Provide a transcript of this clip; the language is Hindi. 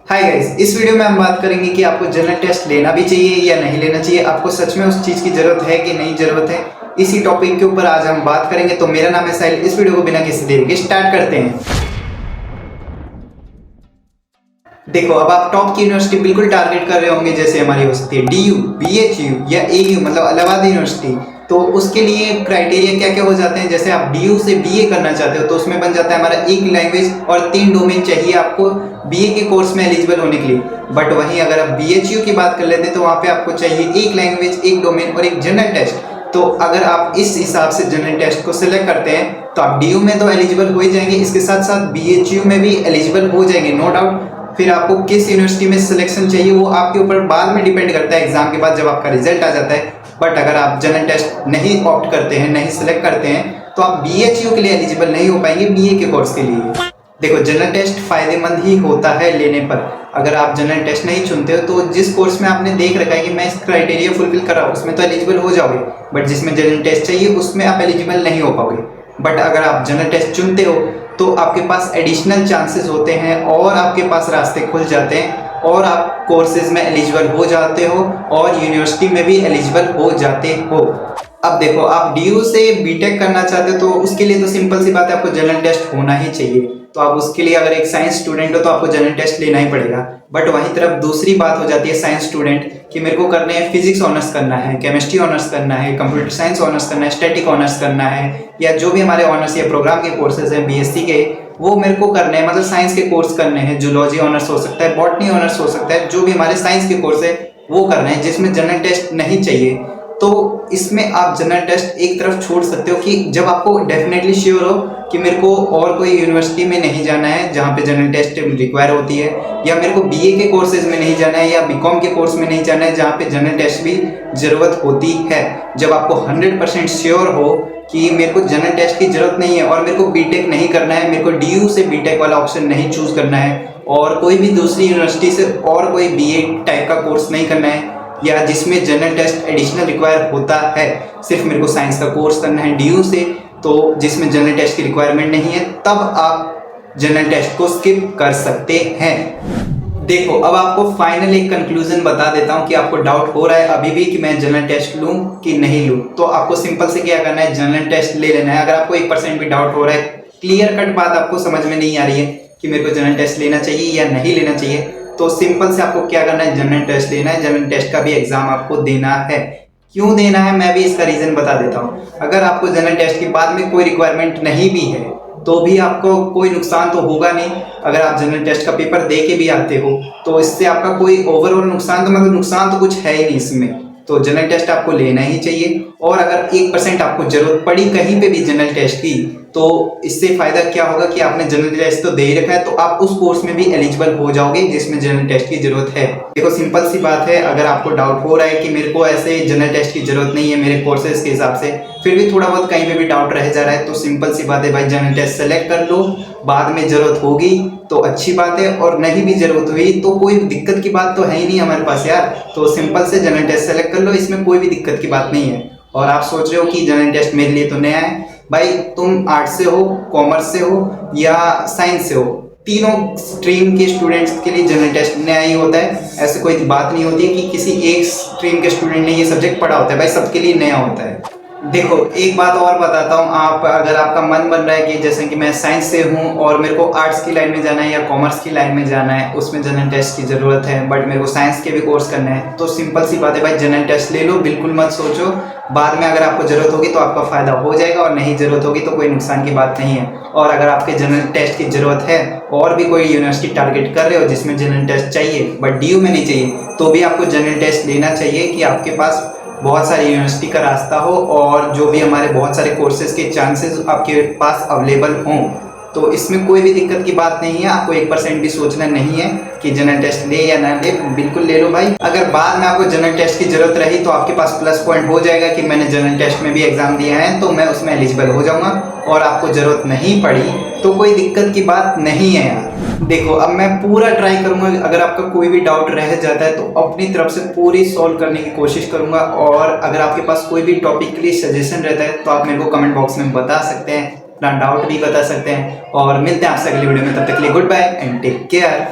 हाय गाइस, इस वीडियो में हम बात करेंगे कि आपको जनरल टेस्ट लेना भी चाहिए या नहीं लेना चाहिए। आपको सच में उस चीज़ की ज़रूरत है कि नहीं ज़रूरत है, इसी टॉपिक के ऊपर आज हम बात करेंगे। तो मेरा नाम है साहिल। इस वीडियो को बिना किसी देरी के स्टार्ट करते हैं। देखो, अब आप टॉप की यूनिवर्सिटी बिल्कुल टारगेट कर रहे होंगे, जैसे हमारी हो सकती है DU, BHU या AU मतलब इलाहाबाद यूनिवर्सिटी। तो उसके लिए क्राइटेरिया क्या क्या हो जाते हैं। जैसे आप DU से BA करना चाहते हो तो उसमें बन जाता है हमारा एक लैंग्वेज और 3 डोमेन चाहिए आपको BA के कोर्स में एलिजिबल होने के लिए। बट वहीं अगर आप BHU की बात कर लेते हैं तो वहाँ पे आपको चाहिए एक लैंग्वेज, एक डोमेन और एक जनरल टेस्ट। तो अगर आप इस हिसाब से जनरल टेस्ट को सिलेक्ट करते हैं तो आप DU में तो एलिजिबल हो ही जाएंगे, इसके साथ साथ BHU में भी एलिजिबल हो जाएंगे, नो डाउट। फिर आपको किस यूनिवर्सिटी में सिलेक्शन चाहिए वो आपके ऊपर बाद में डिपेंड करता है, एग्जाम के बाद जब आपका रिजल्ट आ जाता है। बट अगर आप जनरल टेस्ट नहीं ऑप्ट करते हैं, नहीं सिलेक्ट करते हैं, तो आप BHU के लिए एलिजिबल नहीं हो पाएंगे BA के कोर्स के लिए। देखो, जनरल टेस्ट फायदेमंद ही होता है लेने पर। अगर आप जनरल टेस्ट नहीं चुनते हो तो जिस कोर्स में आपने देख रखा है कि मैं इस क्राइटेरिया फुलफिल कर रहा हूँ उसमें तो एलिजिबल हो जाओगे, बट जिसमें जनरल टेस्ट चाहिए उसमें आप एलिजिबल नहीं हो पाओगे। बट अगर आप जनरल टेस्ट चुनते हो तो आपके पास एडिशनल चांसेस होते हैं और आपके पास रास्ते खुल जाते हैं और आप कोर्सेज में एलिजिबल हो जाते हो और यूनिवर्सिटी में भी एलिजिबल हो जाते हो। अब देखो, आप DU से बीटेक करना चाहते हो तो उसके लिए तो सिंपल सी बात है, आपको जनरल टेस्ट होना ही चाहिए। तो आप उसके लिए अगर एक साइंस स्टूडेंट हो तो आपको जनरल टेस्ट लेना ही पड़ेगा। बट वहीं तरफ दूसरी बात हो जाती है साइंस स्टूडेंट कि मेरे को करने हैं फिजिक्स ऑनर्स करना है, केमिस्ट्री ऑनर्स करना है, कंप्यूटर साइंस ऑनर्स करना है, स्टैटिक ऑनर्स करना है, या जो भी हमारे ऑनर्स या प्रोग्राम के कोर्सेज हैं BSc के, वो मेरे को करने हैं, मतलब साइंस के कोर्स करने हैं। जूलॉजी ऑनर्स हो सकता है, बॉटनी ऑनर्स हो सकता है, जो भी हमारे साइंस के कोर्स है वो करने हैं जिसमें जनरल टेस्ट नहीं चाहिए। तो इसमें आप जनरल टेस्ट एक तरफ छोड़ सकते हो कि जब आपको डेफिनेटली श्योर हो कि मेरे को और कोई यूनिवर्सिटी में नहीं जाना है जहाँ पे जनरल टेस्ट रिक्वायर होती है, या मेरे को BA के कोर्सेज में नहीं जाना है या BCom के कोर्स में नहीं जाना है जहाँ पे जनरल टेस्ट भी ज़रूरत होती है। जब आपको 100% श्योर हो कि मेरे को जनरल टेस्ट की ज़रूरत नहीं है और मेरे को बीटेक नहीं करना है, मेरे को DU से बीटेक वाला ऑप्शन नहीं चूज़ करना है और कोई भी दूसरी यूनिवर्सिटी से और कोई BA टाइप का कोर्स नहीं करना है, या जिसमें जनरल टेस्ट एडिशनल रिक्वायर होता है, सिर्फ मेरे को साइंस का कोर्स करना है DU से, तो जिसमें जनरल टेस्ट की रिक्वायरमेंट नहीं है, तब आप जनरल टेस्ट को स्किप कर सकते हैं। देखो, अब आपको फाइनल एक कंक्लूजन बता देता हूं कि आपको डाउट हो रहा है अभी भी कि मैं जनरल टेस्ट लूं कि नहीं लूं। तो आपको सिंपल से क्या करना है, जनरल टेस्ट ले लेना है। अगर आपको 1% भी डाउट हो रहा है, क्लियर कट बात आपको समझ में नहीं आ रही है कि मेरे को जनरल टेस्ट लेना चाहिए या नहीं लेना चाहिए, तो सिंपल से आपको क्या करना है, जनरल टेस्ट लेना है। जनरल टेस्ट का भी एग्जाम आपको देना है। क्यों देना है मैं भी इसका रीजन बता देता हूँ। अगर आपको जनरल टेस्ट के बाद में कोई रिक्वायरमेंट नहीं भी है तो भी आपको कोई नुकसान तो होगा नहीं। अगर आप जनरल टेस्ट का पेपर दे के भी आते हो तो इससे आपका कोई ओवरऑल नुकसान तो मतलब नुकसान तो कुछ है ही नहीं इसमें। तो जनरल टेस्ट आपको लेना ही चाहिए। और अगर 1% आपको जरूरत पड़ी कहीं पे भी जनरल टेस्ट की, तो इससे फायदा क्या होगा कि आपने जनरल टेस्ट तो दे ही रखा है, तो आप उस कोर्स में भी एलिजिबल हो जाओगे जिसमें जनरल टेस्ट की जरूरत है। देखो, सिंपल सी बात है, अगर आपको डाउट हो रहा है कि मेरे को ऐसे जनरल टेस्ट की जरूरत नहीं है मेरे कोर्सेज के हिसाब से, फिर भी थोड़ा बहुत कहीं पे भी डाउट रह जा रहा है, तो सिंपल सी बात है भाई, जनरल टेस्ट सेलेक्ट कर लो। बाद में जरूरत होगी तो अच्छी बात है, और नहीं भी जरूरत हुई तो कोई दिक्कत की बात तो है ही नहीं हमारे पास यार। तो सिंपल से जनरल टेस्ट सेलेक्ट कर लो, इसमें कोई भी दिक्कत की बात नहीं है। और आप सोच रहे हो कि जनरल टेस्ट मेरे लिए तो नया है, भाई तुम आर्ट्स से हो, कॉमर्स से हो या साइंस से हो, तीनों स्ट्रीम के स्टूडेंट्स के लिए जनरल टेस्ट नया ही होता है। ऐसे कोई बात नहीं होती है कि किसी एक स्ट्रीम के स्टूडेंट ने ये सब्जेक्ट पढ़ा होता है, भाई सबके लिए नया होता है। देखो, एक बात और बताता हूँ, आप अगर आपका मन बन रहा है कि जैसे कि मैं साइंस से हूँ और मेरे को आर्ट्स की लाइन में जाना है या कॉमर्स की लाइन में जाना है, उसमें जनरल टेस्ट की ज़रूरत है, बट मेरे को साइंस के भी कोर्स करना है, तो सिंपल सी बात है भाई, जनरल टेस्ट ले लो, बिल्कुल मत सोचो। बाद में अगर आपको ज़रूरत होगी तो आपका फ़ायदा हो जाएगा, और नहीं ज़रूरत होगी तो कोई नुकसान की बात नहीं है। और अगर आपके जनरल टेस्ट की ज़रूरत है और भी कोई यूनिवर्सिटी टारगेट कर रहे हो जिसमें जनरल टेस्ट चाहिए बट DU में नहीं चाहिए, तो भी आपको जनरल टेस्ट लेना चाहिए कि आपके पास बहुत सारी यूनिवर्सिटी का रास्ता हो और जो भी हमारे बहुत सारे कोर्सेज के चांसेस आपके पास अवेलेबल हों। तो इसमें कोई भी दिक्कत की बात नहीं है, आपको 1% भी सोचना नहीं है कि जनरल टेस्ट ले या ना ले, बिल्कुल ले लो भाई। अगर बाद में आपको जनरल टेस्ट की जरूरत रही तो आपके पास प्लस पॉइंट हो जाएगा कि मैंने जनरल टेस्ट में भी एग्जाम दिया है तो मैं उसमें एलिजिबल हो जाऊंगा, और आपको जरूरत नहीं पड़ी तो कोई दिक्कत की बात नहीं है यार। देखो, अब मैं पूरा ट्राई करूंगा, अगर आपका कोई भी डाउट रह जाता है तो अपनी तरफ से पूरी सॉल्व करने की कोशिश करूंगा। और अगर आपके पास कोई भी टॉपिक के लिए सजेशन रहता है तो आप मेरे को कमेंट बॉक्स में बता सकते हैं, अपना डाउट भी बता सकते हैं। और मिलते हैं आपसे अगली वीडियो में, तब तक के लिए goodbye and take care.